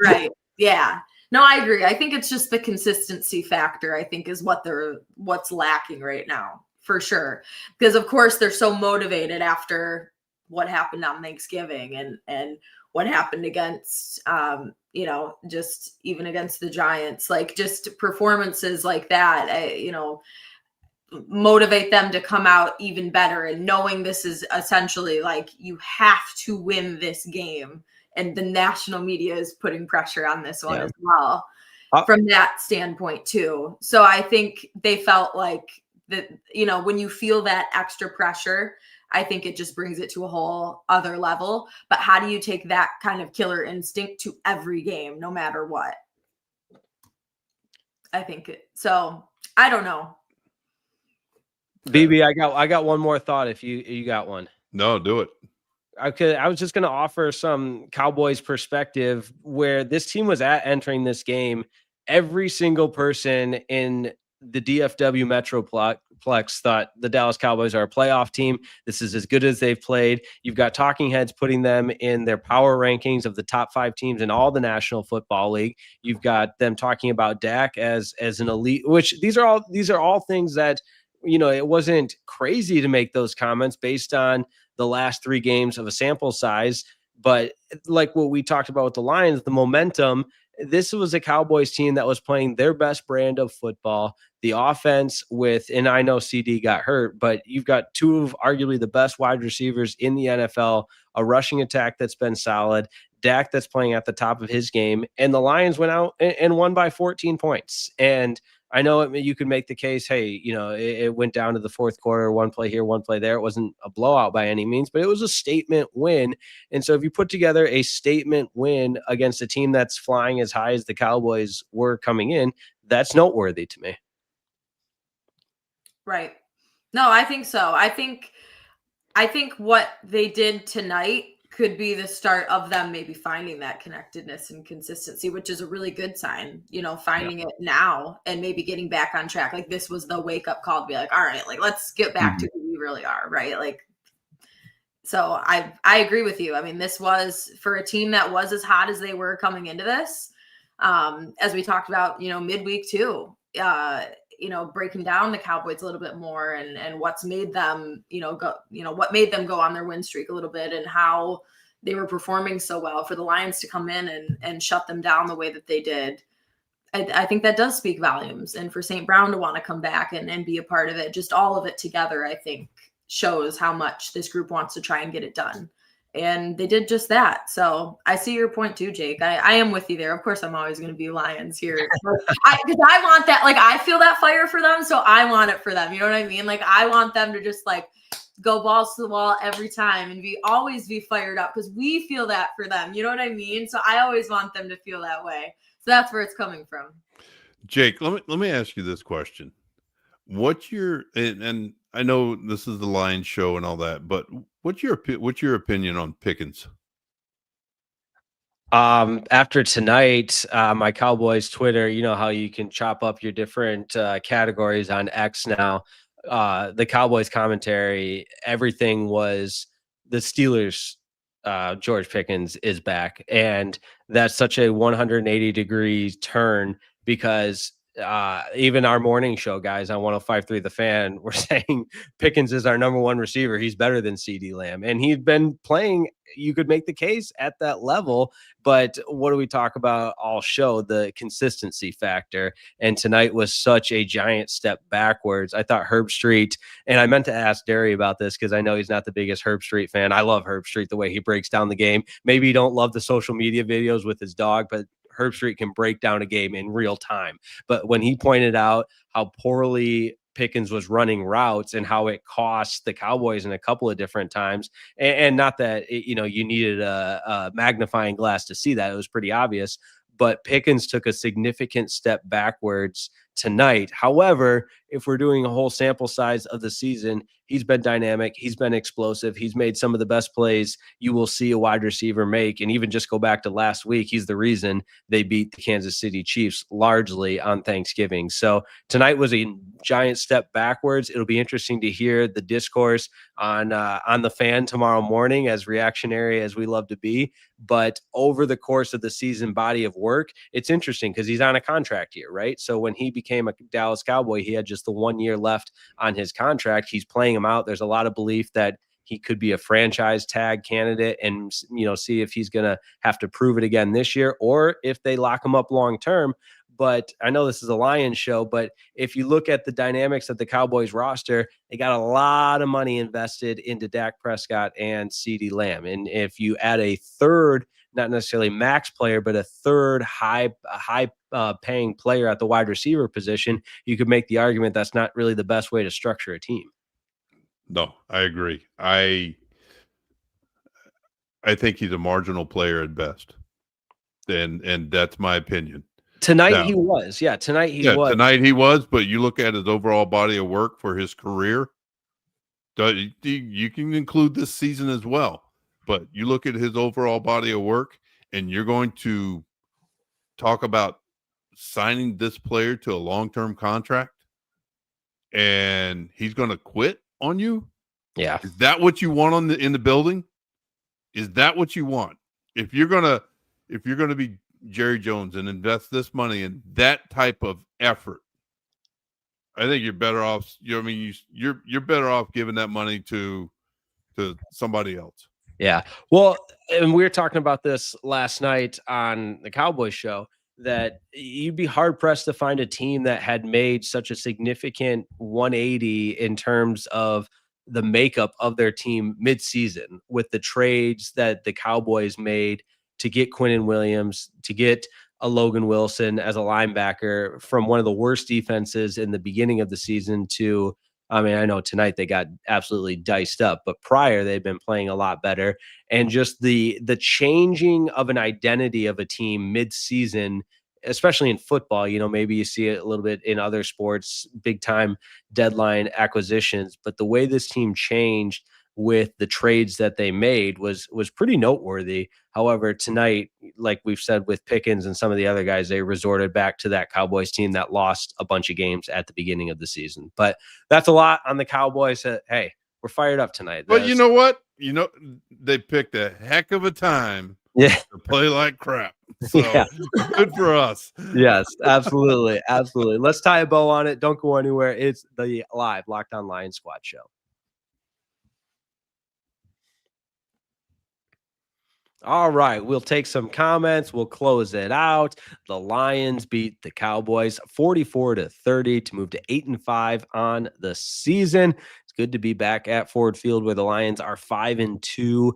Right. Yeah. No, I agree. I think it's just the consistency factor, I think, is what's lacking right now, for sure. Because of course they're so motivated after what happened on Thanksgiving and what happened against, just even against the Giants, like just performances like that, motivate them to come out even better. And knowing this is essentially like, you have to win this game. And the national media is putting pressure on this one as well from that standpoint too. So I think they felt like that, when you feel that extra pressure, I think it just brings it to a whole other level. But how do you take that kind of killer instinct to every game, no matter what? So I don't know. BB, I got one more thought. If you got one. No, do it. I was just going to offer some Cowboys perspective where this team was at entering this game. Every single person in the DFW Metroplex thought the Dallas Cowboys are a playoff team. This is as good as they've played. You've got talking heads putting them in their power rankings of the top 5 teams in all the National Football League. You've got them talking about Dak as an elite, which these are all things that, it wasn't crazy to make those comments based on the last 3 games of a sample size. But like what we talked about with the Lions, the momentum, this was a Cowboys team that was playing their best brand of football. The offense and I know CD got hurt, but you've got 2 of arguably the best wide receivers in the NFL, a rushing attack that's been solid. Dak that's playing at the top of his game, and the Lions went out and won by 14 points. And I know you could make the case, hey, it went down to the fourth quarter, one play here, one play there. It wasn't a blowout by any means, but it was a statement win. And so if you put together a statement win against a team that's flying as high as the Cowboys were coming in, that's noteworthy to me. Right. No, I think so. I think what they did tonight could be the start of them maybe finding that connectedness and consistency, which is a really good sign, finding it now and maybe getting back on track. Like this was the wake up call to be like, all right, like let's get back to who we really are. Right. Like, so I agree with you. I mean, this was for a team that was as hot as they were coming into this. As we talked about, midweek too, breaking down the Cowboys a little bit more and what's made them, what made them go on their win streak a little bit and how they were performing so well for the Lions to come in and shut them down the way that they did. I think that does speak volumes. And for St. Brown to want to come back and be a part of it, just all of it together, I think shows how much this group wants to try and get it done. And they did just that. So I see your point too, Jake. I am with you there. Of course, I'm always going to be Lions here. Because I want that. Like, I feel that fire for them. So I want it for them. You know what I mean? Like, I want them to just like go balls to the wall every time and always be fired up because we feel that for them. You know what I mean? So I always want them to feel that way. So that's where it's coming from. Jake, let me ask you this question. What's your, and I know this is the Lions show and all that, but what's your opinion on Pickens? After tonight, my Cowboys Twitter, you know how you can chop up your different categories on X now. The Cowboys commentary, everything was the Steelers. George Pickens is back, and that's such a 180-degree turn because even our morning show guys on 105.3 The Fan were saying Pickens is our number one receiver. He's better than CeeDee Lamb, and he'd been playing. You could make the case at that level, but what do we talk about all show? The consistency factor, and tonight was such a giant step backwards. I thought Herb Street, and I meant to ask Derry about this because I know he's not the biggest Herb Street fan. I love Herb Street, the way he breaks down the game. Maybe you don't love the social media videos with his dog, but Herb Street can break down a game in real time. But when he pointed out how poorly Pickens was running routes and how it cost the Cowboys in a couple of different times, and not that you needed a magnifying glass to see that, it was pretty obvious, but Pickens took a significant step backwards tonight. However, if we're doing a whole sample size of the season, he's been dynamic. He's been explosive. He's made some of the best plays you will see a wide receiver make. And even just go back to last week, he's the reason they beat the Kansas City Chiefs largely on Thanksgiving. So tonight was a giant step backwards. It'll be interesting to hear the discourse on the Fan tomorrow morning, as reactionary as we love to be. But over the course of the season body of work, it's interesting because he's on a contract year, right? So when he became a Dallas Cowboy, he had just the 1 year left on his contract. He's playing him out. There's a lot of belief that he could be a franchise tag candidate and, see if he's going to have to prove it again this year or if they lock him up long term. But I know this is a Lions show, but if you look at the dynamics of the Cowboys roster, they got a lot of money invested into Dak Prescott and CeeDee Lamb. And if you add a third, not necessarily max player, but a third high paying player at the wide receiver position, you could make the argument that's not really the best way to structure a team. No, I agree. I think he's a marginal player at best. And that's my opinion. Tonight he was. Yeah, tonight he was. Tonight he was, but you look at his overall body of work for his career, you can include this season as well. But you look at his overall body of work, and you're going to talk about signing this player to a long-term contract, and he's going to quit on you? Yeah. Is that what you want in the building? Is that what you want? If you're gonna be Jerry Jones and invest this money in that type of effort, I think you're better off. You're better off giving that money to somebody else. Yeah. Well, and we were talking about this last night on the Cowboys show, that you'd be hard pressed to find a team that had made such a significant 180 in terms of the makeup of their team mid-season with the trades that the Cowboys made to get Quinnen Williams, to get a Logan Wilson as a linebacker from one of the worst defenses in the beginning of the season to, I mean, I know tonight they got absolutely diced up, but prior they've been playing a lot better. And just the changing of an identity of a team mid-season, especially in football, maybe you see it a little bit in other sports, big time deadline acquisitions, but the way this team changed with the trades that they made was pretty noteworthy. However, tonight, like we've said with Pickens and some of the other guys, they resorted back to that Cowboys team that lost a bunch of games at the beginning of the season. But that's a lot on the Cowboys. Hey, we're fired up tonight. But you know what? They picked a heck of a time to play like crap. So good for us. Yes, absolutely. Absolutely. Let's tie a bow on it. Don't go anywhere. It's the live Locked On Lions Squad show. All right, we'll take some comments. We'll close it out. The Lions beat the Cowboys 44-30 to move to 8-5 on the season. It's good to be back at Ford Field where the Lions are 5-2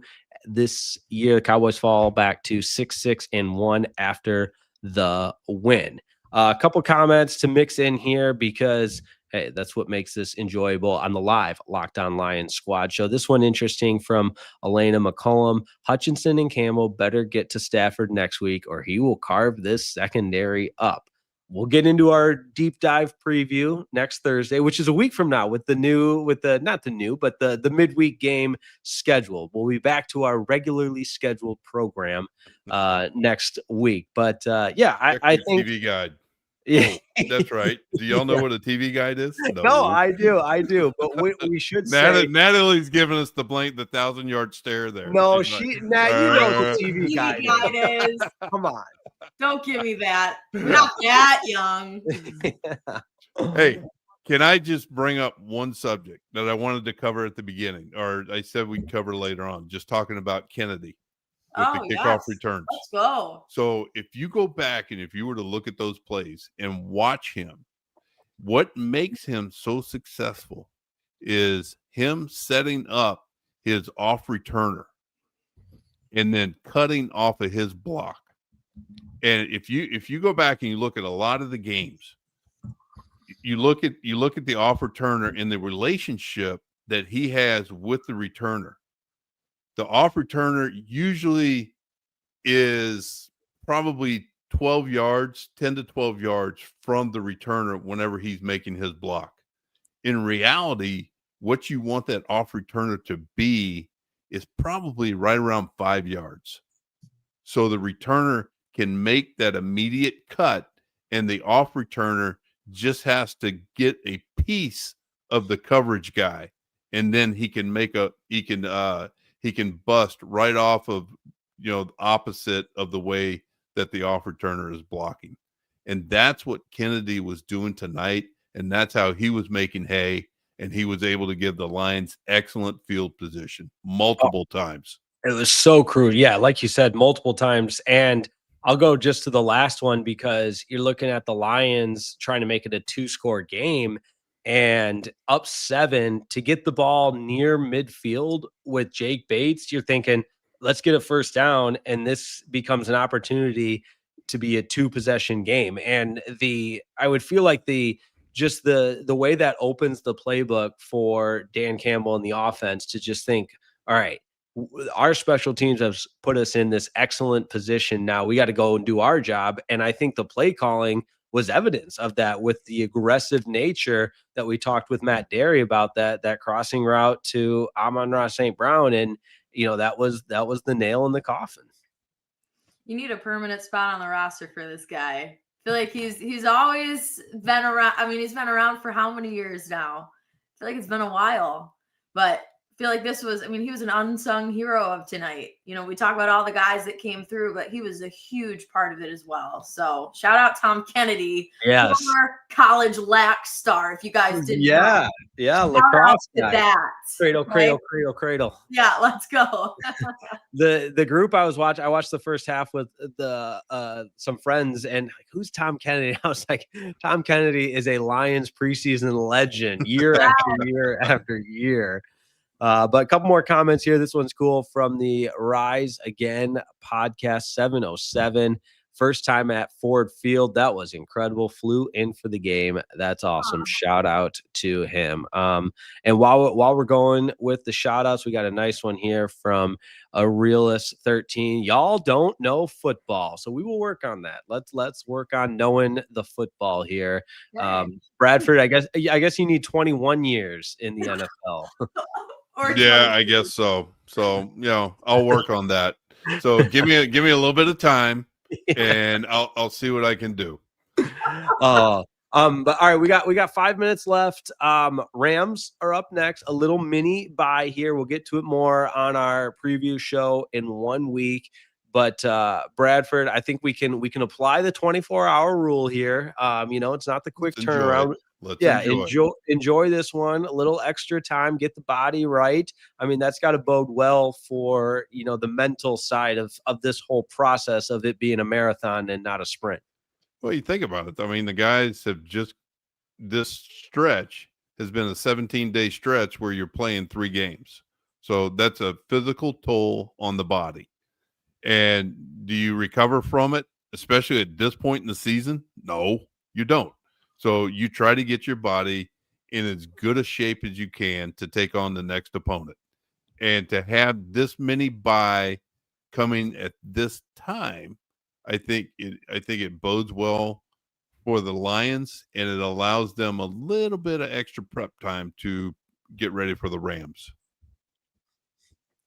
this year. The Cowboys fall back to 6-1 after the win. A couple comments to mix in here because hey, that's what makes this enjoyable on the live Locked On Lions Squad show. This one interesting from Elena McCollum. Hutchinson and Campbell better get to Stafford next week or he will carve this secondary up. We'll get into our deep dive preview next Thursday, which is a week from now with the midweek game schedule. We'll be back to our regularly scheduled program next week. But I think TV guide. Yeah, that's right. Do y'all know what a TV guide is? No, I do. But we should say Natalie's giving us the 1,000-yard stare there. No, you know the TV guide is. Come on. Don't give me that. We're not that young. Hey, can I just bring up one subject that I wanted to cover at the beginning, or I said we'd cover later on, just talking about Kennedy. With the kickoff returns. Let's go. So if you go back and if you were to look at those plays and watch him, what makes him so successful is him setting up his off returner and then cutting off of his block. And if you go back and you look at a lot of the games, you look at the off returner and the relationship that he has with the returner. The off returner usually is probably 12 yards, 10 to 12 yards from the returner whenever he's making his block. In reality, what you want that off returner to be is probably right around 5 yards. So the returner can make that immediate cut and the off returner just has to get a piece of the coverage guy. And then he can bust right off of, the opposite of the way that the off returner is blocking. And that's what Kennedy was doing tonight. And that's how he was making hay. And he was able to give the Lions excellent field position multiple times. It was so crude. Yeah, like you said, multiple times. And I'll go just to the last one because you're looking at the Lions trying to make it a 2-score game. And up 7 to get the ball near midfield with Jake Bates, you're thinking, let's get a first down. And this becomes an opportunity to be a 2-possession game. And I would feel like the way that opens the playbook for Dan Campbell and the offense to just think, all right, our special teams have put us in this excellent position. Now we got to go and do our job. And I think the play calling was evidence of that with the aggressive nature that we talked with Matt Derry about that crossing route to Amon-Ra St. Brown. And, that was the nail in the coffin. You need a permanent spot on the roster for this guy. I feel like he's always been around. I mean, he's been around for how many years now? I feel like it's been a while, but I feel like he was an unsung hero of tonight. We talk about all the guys that came through, but he was a huge part of it as well. So shout out Tom Kennedy, former college lax star. If you guys didn't know. Yeah, lacrosse guy. That Cradle. Yeah, let's go. The group I watched the first half with some friends, and like, who's Tom Kennedy? I was like, Tom Kennedy is a Lions preseason legend, year after year after year. But a couple more comments here. This one's cool from the Rise Again podcast 707. First time at Ford Field. That was incredible. Flew in for the game. That's awesome. Shout out to him. And while we're going with the shout outs, we got a nice one here from a Realist 13. Y'all don't know football, so we will work on that. Let's work on knowing the football here. Bradford, I guess you need 21 years in the NFL. Yeah, I guess so. So, I'll work on that. So give me a little bit of time. And I'll see what I can do. But all right, we got 5 minutes left. Rams are up next. A little mini bye here. We'll get to it more on our preview show in 1 week. But Bradford, I think we can apply the 24-hour rule here. It's not the quick turnaround. Enjoy this one. A little extra time, get the body right. I mean, that's got to bode well for the mental side of this whole process of it being a marathon and not a sprint. Well, you think about it. I mean, the guys have this stretch has been a 17-day stretch where you're playing 3 games. So that's a physical toll on the body. And do you recover from it, especially at this point in the season? No, you don't. So you try to get your body in as good a shape as you can to take on the next opponent. And to have this many bye coming at this time, I think it bodes well for the Lions, and it allows them a little bit of extra prep time to get ready for the Rams.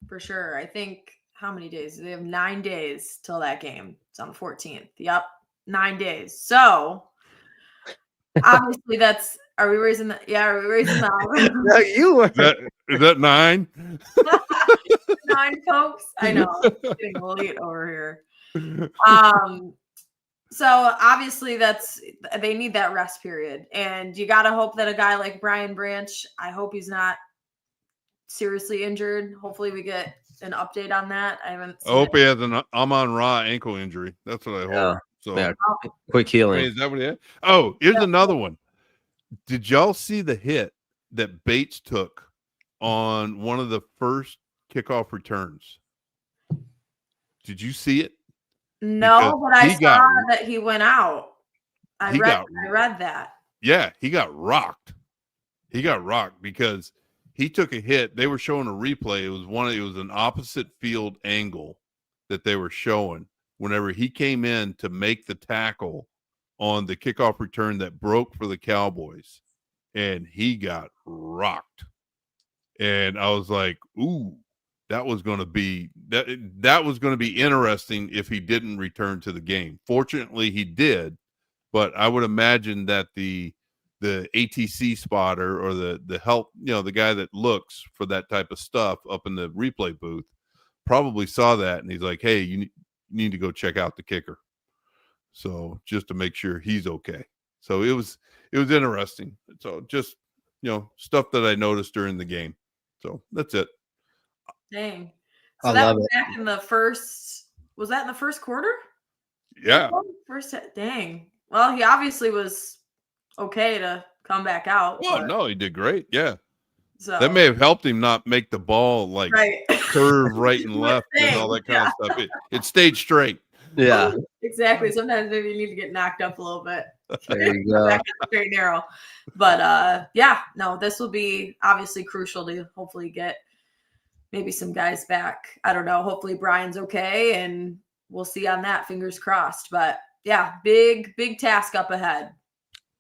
For sure. I think how many days? They have 9 days till that game. It's on the 14th. Yep. 9 days. So obviously are we raising that? Yeah, are we raising that? No, you were. Is that 9? 9 folks. I know. I'm getting late over here. So obviously they need that rest period. And you gotta hope that a guy like Brian Branch, I hope he's not seriously injured. Hopefully we get an update on that. I hope he has an Amon-Ra ankle injury. That's what I hope. Yeah. So yeah, quick healing. Is that what he had? Oh, here's another one. Did y'all see the hit that Bates took on one of the first kickoff returns? Did you see it? No, but I saw that he went out. I read that. Yeah, he got rocked. He got rocked because he took a hit. They were showing a replay. It was an opposite field angle that they were showing whenever he came in to make the tackle on the kickoff return that broke for the Cowboys, and he got rocked. And I was like, ooh, that was going to be interesting if he didn't return to the game. Fortunately, he did, but I would imagine that the ATC spotter or the help, the guy that looks for that type of stuff up in the replay booth probably saw that, and he's like, hey, you need to go check out the kicker. So just to make sure he's okay. So it was interesting. So just, stuff that I noticed during the game. So that's it. Dang. So that was back in the first, was that in the first quarter? Yeah. Dang. Well, he obviously was okay to come back out. Oh, no, he did great. Yeah. So that may have helped him not make the ball curve right and left and all that kind of stuff. It stayed straight. Yeah. Exactly. Sometimes maybe you need to get knocked up a little bit. There you go. Back to straight and narrow. But this will be obviously crucial to hopefully get maybe some guys back. I don't know. Hopefully Brian's okay, and we'll see on that. Fingers crossed. But yeah, big task up ahead.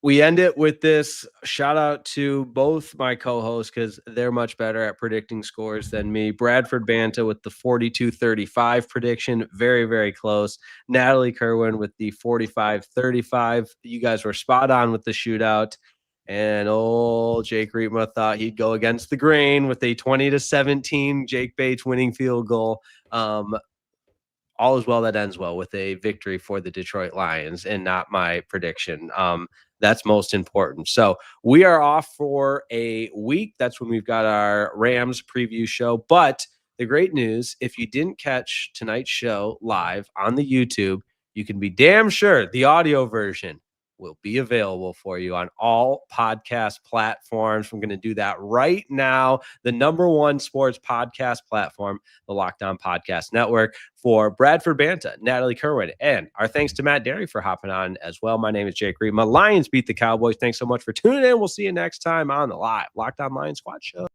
We end it with this shout out to both my co-hosts because they're much better at predicting scores than me. Bradford Banta with the 42-35 prediction. Very, very close. Natalie Kerwin with the 45-35. You guys were spot on with the shootout. And old Jake Riepma thought he'd go against the grain with a 20-17 Jake Bates winning field goal. All is well that ends well with a victory for the Detroit Lions and not my prediction. That's most important. So we are off for a week. That's when we've got our Rams preview show. But the great news, if you didn't catch tonight's show live on the YouTube, you can be damn sure the audio version will be available for you on all podcast platforms. I'm going to do that right now. The #1 sports podcast platform, the Locked On Podcast Network. For Bradford Banta, Natalie Kerwin, and our thanks to Matt Derry for hopping on as well. My name is Jake Riepma. Lions beat the Cowboys. Thanks so much for tuning in. We'll see you next time on the Locked On Lions Squad Show.